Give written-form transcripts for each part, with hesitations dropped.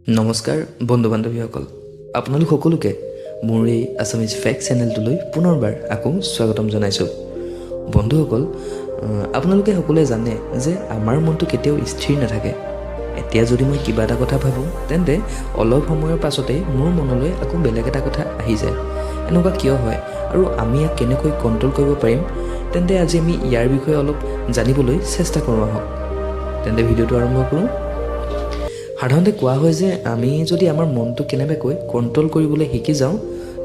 নমস্কাৰ বন্ধু বান্ধৱীসকল, আপোনালোক সকলোকে মোৰ এই আছামিজ ফেক্ট চেনেলটোলৈ পুনৰবাৰ আকৌ স্বাগতম জনাইছোঁ। বন্ধুসকল, আপোনালোকে সকলোৱে জানে যে আমাৰ মনটো কেতিয়াও স্থিৰ নাথাকে। এতিয়া যদি মই কিবা এটা কথা ভাবোঁ, তেন্তে অলপ সময়ৰ পাছতেই মোৰ মনলৈ আকৌ বেলেগ এটা কথা আহি যায়। এনেকুৱা কিয় হয় আৰু আমি ইয়াক কেনেকৈ কণ্ট্ৰল কৰিব পাৰিম, তেন্তে আজি আমি ইয়াৰ বিষয়ে অলপ জানিবলৈ চেষ্টা কৰোঁ। আহক তেন্তে ভিডিঅ'টো আৰম্ভ কৰোঁ। সাধাৰণতে কোৱা হয় যে আমি যদি আমাৰ মনটো কেনেবাকৈ কণ্ট্ৰল কৰিবলৈ শিকি যাওঁ,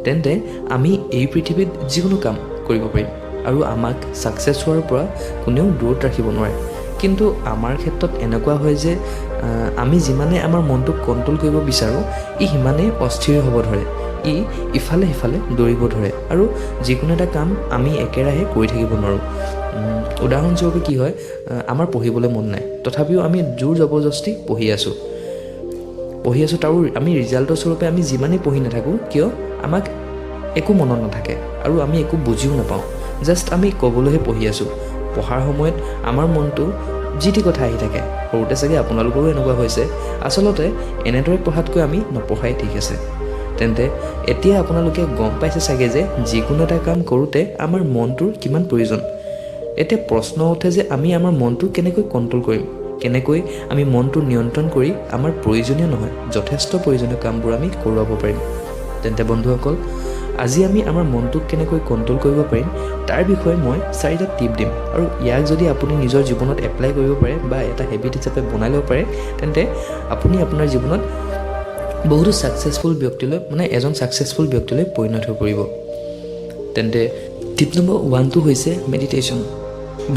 তেন্তে আমি এই পৃথিৱীত যিকোনো কাম কৰিব পাৰিম আৰু আমাক ছাকচেছ হোৱাৰ পৰা কোনেও দূৰত ৰাখিব নোৱাৰে। কিন্তু আমাৰ ক্ষেত্ৰত এনেকুৱা হয় যে আমি যিমানে আমাৰ মনটোক কণ্ট্ৰল কৰিব বিচাৰোঁ, ই সিমানেই অস্থিৰ হ'ব ধৰে। ই ইফালে সিফালে দৌৰিব ধৰে আৰু যিকোনো এটা কাম আমি একেৰাহে কৰি থাকিব নোৱাৰোঁ। উদাহৰণস্বৰূপে কি হয়, আমাৰ পঢ়িবলৈ মন নাই, তথাপিও আমি জোৰ জবৰদস্তি পঢ়ি আছোঁ। তাৰো আমি ৰিজাল্টৰ স্বৰূপে আমি যিমানেই পঢ়ি নাথাকোঁ কিয়, আমাক একো মনত নাথাকে আৰু আমি একো বুজিও নাপাওঁ। জাষ্ট আমি ক'বলৈহে পঢ়ি আছোঁ। পঢ়াৰ সময়ত আমাৰ মনটো যি টি কথা আহি থাকে। সৰুতে চাগে আপোনালোকৰো এনেকুৱা হৈছে। আচলতে এনেদৰে পঢ়াতকৈ আমি নপঢ়াই ঠিক আছে। তেন্তে এতিয়া আপোনালোকে গম পাইছে চাগে যে যিকোনো এটা কাম কৰোঁতে আমাৰ মনটোৰ কিমান প্ৰয়োজন। এতিয়া প্ৰশ্ন উঠে যে আমি আমাৰ মনটো কেনেকৈ কণ্ট্ৰল কৰিম, কেনেকৈ আমি মনটো নিয়ন্ত্ৰণ কৰি আমাৰ প্ৰয়োজনীয় নহয় যথেষ্ট প্ৰয়োজনীয় কামবোৰ আমি কৰোৱাব পাৰিম। তেন্তে বন্ধুসকল, আজি আমি আমাৰ মনটোক কেনেকৈ কণ্ট্ৰল কৰিব পাৰিম তাৰ বিষয়ে মই 4টা টিপ দিম। আৰু ইয়াক যদি আপুনি নিজৰ জীৱনত এপ্লাই কৰিব পাৰে বা এটা হেবিট হিচাপে বনাই ল'ব পাৰে, তেন্তে আপুনি আপোনাৰ জীৱনত বহুতো এজন ছাকচেছফুল ব্যক্তিলৈ পৰিণত হৈ পৰিব। তেন্তে টিপ নম্বৰ 1টো হৈছে মেডিটেশ্যন।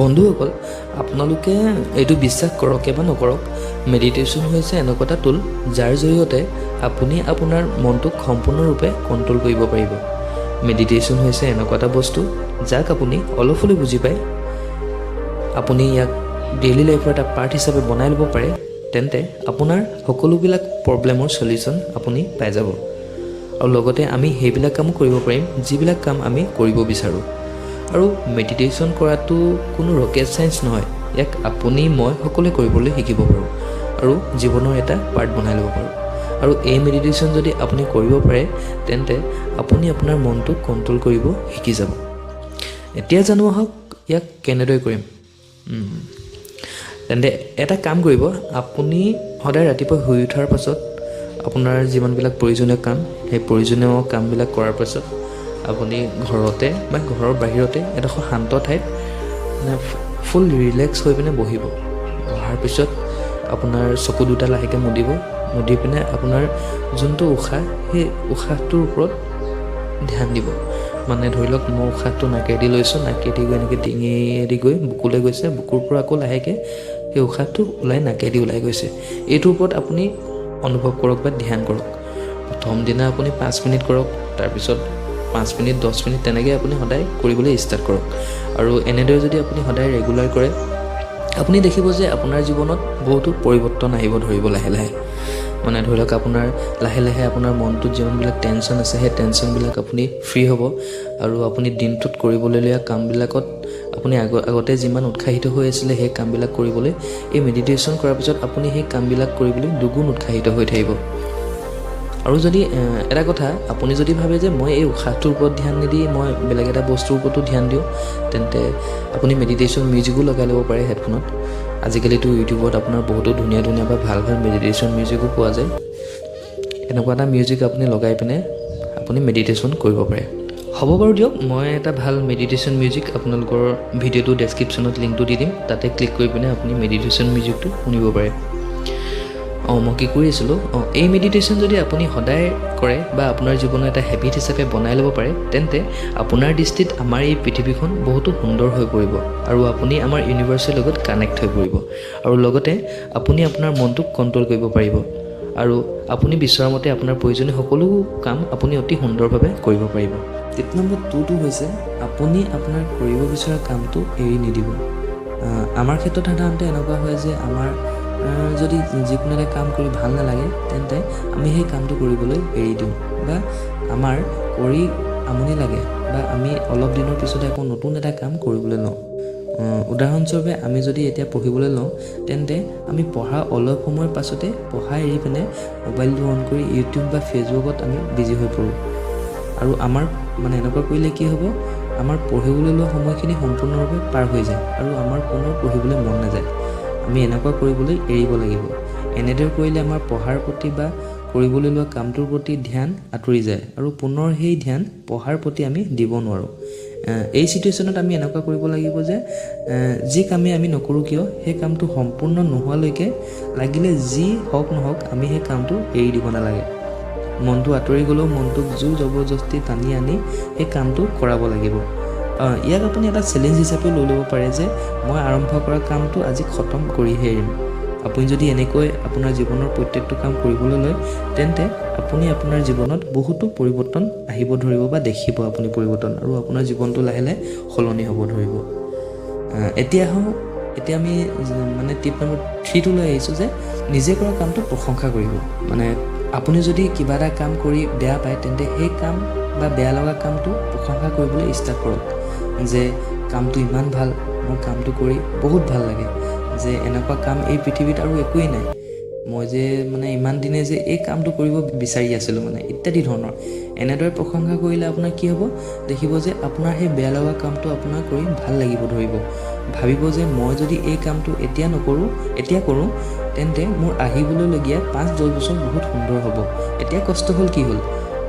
বন্ধুসকল, আপোনালোকে এইটো বিশ্বাস কৰক বা নকৰক, মেডিটেশ্যন হৈছে এনেকুৱা এটা টুল যাৰ জৰিয়তে আপুনি আপোনাৰ মনটোক সম্পূৰ্ণৰূপে কণ্ট্ৰল কৰিব পাৰিব। মেডিটেশ্যন হৈছে এনেকুৱা এটা বস্তু যাক আপুনি অলপ হ'লেও বুজি পায়, আপুনি ইয়াক ডেইলি লাইফৰ এটা পাৰ্ট হিচাপে বনাই ল'ব পাৰে, তেন্তে আপোনাৰ সকলোবিলাক প্ৰব্লেমৰ চলিউশ্যন আপুনি পাই যাব। আৰু লগতে আমি সেইবিলাক কামো কৰিব পাৰিম যিবিলাক কাম আমি কৰিব বিচাৰোঁ। আৰু মেডিটেশ্যন কৰাটো কোনো ৰকেট ছায়েন্স নহয়। ইয়াক আপুনি মই সকলোৱে কৰিবলৈ শিকিব পাৰোঁ আৰু জীৱনৰ এটা পাৰ্ট বনাই ল'ব পাৰোঁ। আৰু এই মেডিটেশ্যন যদি আপুনি কৰিব পাৰে, তেন্তে আপুনি আপোনাৰ মনটোক কণ্ট্ৰল কৰিব শিকি যাব। এতিয়া জানো আহক ইয়াক কেনেদৰে কৰিম। তেন্তে এটা কাম কৰিব, আপুনি সদায় ৰাতিপুৱা শুই উঠাৰ পাছত আপোনাৰ যিমানবিলাক প্ৰয়োজনীয় কাম, সেই প্ৰয়োজনীয় কামবিলাক কৰাৰ পাছত আপুনি ঘৰতে বা ঘৰৰ বাহিৰতে এডোখৰ শান্ত ঠাইত ফুল ৰিলেক্স হৈ পিনে বহিব। বহাৰ পিছত আপোনাৰ চকু দুটা লাহেকৈ মুদি পিনে আপোনাৰ যোনটো উশাহ, সেই উশাহটোৰ ওপৰত ধ্যান দিব। মানে ধৰি লওক মই উশাহটো নাকেদি লৈছোঁ, নাকেদি গৈ এনেকৈ ডিঙিয়েদি গৈ বুকুলৈ গৈছে, বুকুৰ পৰা আকৌ লাহেকৈ সেই উশাহটো নাকেদি ওলাই গৈছে। এইটোৰ ওপৰত আপুনি অনুভৱ কৰক বা ধ্যান কৰক। প্ৰথম দিনা আপুনি 5 মিনিট কৰক, তাৰপিছত 5 মিনিট, 10 মিনিট তেনেকৈ আপুনি সদায় কৰিবলৈ ষ্টাৰ্ট কৰক। আৰু এনেদৰে যদি আপুনি সদায় ৰেগুলাৰ কৰে, আপুনি দেখিব যে আপোনাৰ জীৱনত বহুতো পৰিৱৰ্তন আহিব ধৰিব লাহে লাহে। মানে ধৰি লওক আপোনাৰ লাহে লাহে আপোনাৰ মনটোত যিমানবিলাক টেনশ্যন আছে, সেই টেনশ্যনবিলাক আপুনি ফ্ৰী হ'ব। আৰু আপুনি দিনটোত কৰিবলগীয়া কামবিলাকত আপুনি আগতে যিমান উৎসাহিত হৈ আছিলে সেই কামবিলাক কৰিবলৈ, এই মেডিটেশ্যন কৰাৰ পিছত আপুনি সেই কামবিলাক কৰিবলৈ দুগুণ উৎসাহিত হৈ থাকিব। আৰু যদি এটা কথা, আপুনি যদি ভাবে যে মই এই উশাহটোৰ ওপৰত ধ্যান নিদি মই বেলেগ এটা বস্তুৰ ওপৰতো ধ্যান দিওঁ, তেন্তে আপুনি মেডিটেশ্যন মিউজিকো লগাই ল'ব পাৰে হেডফোনত। আজিকালিতো ইউটিউবত আপোনাৰ বহুতো ধুনীয়া বা ভাল মেডিটেশ্যন মিউজিকো পোৱা যায়। এনেকুৱা এটা মিউজিক আপুনি লগাই পিনে আপুনি মেডিটেশ্যন কৰিব পাৰে। হ'ব বাৰু দিয়ক, মই এটা ভাল মেডিটেশ্যন মিউজিক আপোনালোকৰ ভিডিঅ'টো ডেছক্ৰিপশ্যনত লিংকটো দি দিম, তাতে ক্লিক কৰি পিনে আপুনি মেডিটেশ্যন মিউজিকটো শুনিব পাৰে। মই কি কৰি আছিলোঁ, এই মেডিটেশ্যন যদি আপুনি সদায় কৰে বা আপোনাৰ জীৱনৰ এটা হেবিট হিচাপে বনাই ল'ব পাৰে, তেন্তে আপোনাৰ দৃষ্টিত আমাৰ এই পৃথিৱীখন বহুতো সুন্দৰ হৈ পৰিব আৰু আপুনি আমাৰ ইউনিভাৰ্ছৰ লগত কানেক্ট হৈ পৰিব। আৰু লগতে আপুনি আপোনাৰ মনটোক কণ্ট্ৰল কৰিব পাৰিব আৰু আপুনি বিচৰা মতে আপোনাৰ প্ৰয়োজনীয় সকলো কাম আপুনি অতি সুন্দৰভাৱে কৰিব পাৰিব। টিপ নম্বৰ 2টো হৈছে আপুনি আপোনাৰ কৰিব বিচৰা কামটো এৰি নিদিব। আমাৰ ক্ষেত্ৰত সাধাৰণতে এনেকুৱা হয় যে আমাৰ যদি যিকোনো এটা কাম কৰি ভাল নালাগে, তেন্তে আমি সেই কামটো কৰিবলৈ এৰি দিওঁ বা আমাৰ কৰি আমনি লাগে বা আমি অলপ দিনৰ পিছতে আকৌ নতুন এটা কাম কৰিবলৈ লওঁ। উদাহৰণস্বৰূপে আমি যদি এতিয়া পঢ়িবলৈ লওঁ তেন্তে আমি পঢ়া অলপ সময়ৰ পাছতে পঢ়া এৰি পিনে মোবাইলটো অন কৰি ইউটিউব বা ফেচবুকত আমি বিজি হৈ পৰোঁ আৰু আমাৰ মানে এনেকুৱা কৰিলে কি হ'ব আমাৰ পঢ়িবলৈ লোৱা সময়খিনি সম্পূৰ্ণৰূপে পাৰ হৈ যায় আৰু আমাৰ পুনৰ পঢ়িবলৈ মন নাযায় আমি এনেকুৱা কৰিবলৈ এৰিব লাগিব এনেদৰে কৰিলে আমাৰ পঢ়াৰ প্ৰতি বা কৰিবলৈ লোৱা কামটোৰ প্ৰতি ধ্যান আঁতৰি যায় আৰু পুনৰ সেই ধ্যান পঢ়াৰ প্ৰতি আমি দিব নোৱাৰোঁ এই সিচুৱেশ্যনত আমি এনেকুৱা কৰিব লাগিব যে যি কামে আমি নকৰোঁ কিয় সেই কামটো সম্পূৰ্ণ নোহোৱালৈকে লাগিলে যি হওক নহওক আমি সেই কামটো এৰি দিব নালাগে মনটো আঁতৰি গ'লেও মনটোক জোৰ জবৰদস্তি টানি আনি সেই কামটো কৰাব লাগিব ইয়াক আপুনি এটা চেলেঞ্জ হিচাপে লৈ ল'ব পাৰে যে মই আৰম্ভ কৰা কামটো আজি খতম কৰিহে এৰিম আপুনি যদি এনেকৈ আপোনাৰ জীৱনৰ প্ৰত্যেকটো কাম কৰিবলৈ লয় তেন্তে আপুনি আপোনাৰ জীৱনত বহুতো পৰিৱৰ্তন আহিব ধৰিব বা দেখিব আপুনি পৰিৱৰ্তন আৰু আপোনাৰ জীৱনটো লাহে লাহে সলনি হ'ব ধৰিব এতিয়া আমি মানে টিপ নম্বৰ 3 লৈ আহিছোঁ যে নিজে কৰা কামটো প্ৰশংসা কৰিব মানে আপুনি যদি কিবা এটা কাম কৰি বেয়া পায় তেন্তে সেই কাম বা বেয়া লগা কামটো প্ৰশংসা কৰিবলৈ ষ্টাৰ্ট কৰক যে কামটো ইমান ভাল মোৰ কামটো কৰি বহুত ভাল লাগে যে এনেকুৱা কাম এই পৃথিৱীত আৰু একোৱেই নাই মই যে মানে ইমান দিনে যে এই কামটো কৰিব বিচাৰি আছিলোঁ মানে ইত্যাদি ধৰণৰ এনেদৰে প্ৰশংসা কৰিলে আপোনাৰ কি হ'ব দেখিব যে আপোনাৰ সেই বেয়া লগা কামটো আপোনাৰ কৰি ভাল লাগিব ধৰিব ভাবিব যে মই যদি এই কামটো এতিয়া কৰোঁ তেন্তে মোৰ আহিবলৈলগীয়া 5-10 বছৰ বহুত সুন্দৰ হ'ব এতিয়া কষ্ট হ'ল কি হ'ল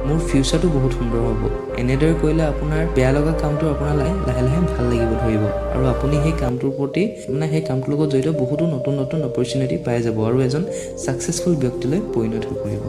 মোৰ ফিউচাৰটো বহুত সুন্দৰ হ'ব এনেদৰে কৰিলে আপোনাৰ বেয়া লগা কামটো আপোনাৰ লাহে লাহে ভাল লাগিব ধৰিব আৰু আপুনি সেই কামটোৰ প্ৰতি মানে সেই কামটোৰ লগত জড়িত বহুতো নতুন অপৰচুনিটি পাই যাব আৰু এজন ছাকচেছফুল ব্যক্তিলৈ পৰিণত হৈ পৰিব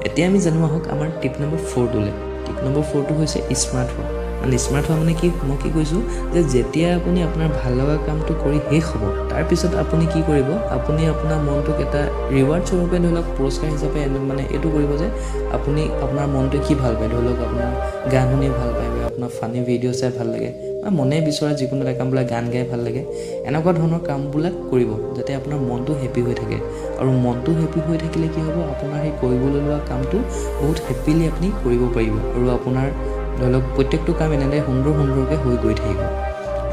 এতিয়া আমি জানো আহক আমাৰ টিপ নম্বৰ 4 টোলৈ টিপ নম্বৰ 4টো হৈছে স্মাৰ্ট হোৱা মানে স্মাৰ্ট হোৱা মানে কি মই কি কৈছোঁ যে যেতিয়া আপুনি আপোনাৰ ভাল লগা কামটো কৰি শেষ হ'ব তাৰপিছত আপুনি কি কৰিব আপুনি আপোনাৰ মনটোক এটা ৰিৱাৰ্ড স্বৰূপে ধৰি লওক পুৰস্কাৰ হিচাপে মানে এইটো কৰিব যে আপুনি আপোনাৰ মনটোৱে কি ভাল পায় ধৰি লওক আপোনাৰ গান শুনি ভাল পায় বা আপোনাৰ ফানি ভিডিঅ' চাই ভাল লাগে বা মনে বিচৰা যিকোনো এটা কাম বোলে গান গাই ভাল লাগে এনেকুৱা ধৰণৰ কামবিলাক কৰিব যাতে আপোনাৰ মনটো হেপী হৈ থাকে আৰু মনটো হেপী হৈ থাকিলে কি হ'ব আপোনাৰ সেই কৰিবলৈ লোৱা কামটো বহুত হেপিলি আপুনি কৰিব পাৰিব আৰু আপোনাৰ ধৰি লওক প্ৰত্যেকটো কাম এনেদৰে সুন্দৰকৈ হৈ গৈ থাকিব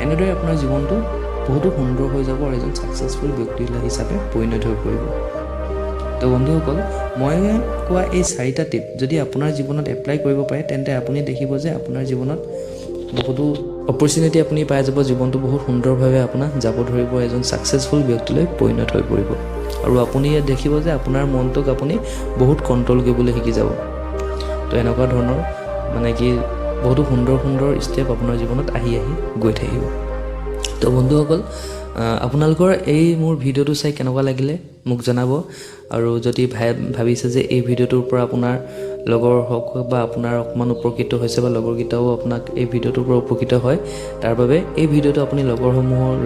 এনেদৰে আপোনাৰ জীৱনটো বহুতো সুন্দৰ হৈ যাব আৰু এজন ছাকচেছফুল ব্যক্তি হিচাপে পৰিণত হৈ পৰিব তো বন্ধুসকল মই কোৱা এই 4টা টিপ যদি আপোনাৰ জীৱনত এপ্লাই কৰিব পাৰে তেন্তে আপুনি দেখিব যে আপোনাৰ জীৱনত বহুতো অপৰচুনিটি আপুনি পাই যাব জীৱনটো বহুত সুন্দৰভাৱে আপোনাৰ যাব ধৰিব এজন ছাকচেছফুল ব্যক্তিলৈ পৰিণত হৈ পৰিব আৰু আপুনি দেখিব যে আপোনাৰ মনটোক আপুনি বহুত কণ্ট্ৰল কৰিবলৈ শিকি যাব তো এনেকুৱা ধৰণৰ মানে কি বহুতো সুন্দৰ ষ্টেপ আপোনাৰ জীৱনত আহি গৈ থাকিব তো বন্ধুসকল আপোনালোকৰ এই মোৰ ভিডিঅ'টো চাই কেনেকুৱা লাগিলে মোক জনাব আৰু যদি ভাবিছে যে এই ভিডিঅ'টোৰ পৰা আপোনাৰ লগৰ হওক বা আপোনাৰ অকণমান উপকৃত হৈছে বা লগৰকেইটাও আপোনাক এই ভিডিঅ'টোৰ পৰা উপকৃত হয় তাৰ বাবে এই ভিডিঅ'টো আপুনি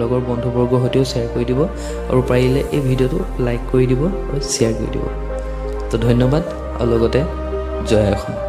লগৰ বন্ধুবৰ্গৰ সৈতেও শ্বেয়াৰ কৰি দিব আৰু পাৰিলে এই ভিডিঅ'টো লাইক কৰি দিব আৰু শ্বেয়াৰ কৰি দিব তো ধন্যবাদ আৰু লগতে জয় অসম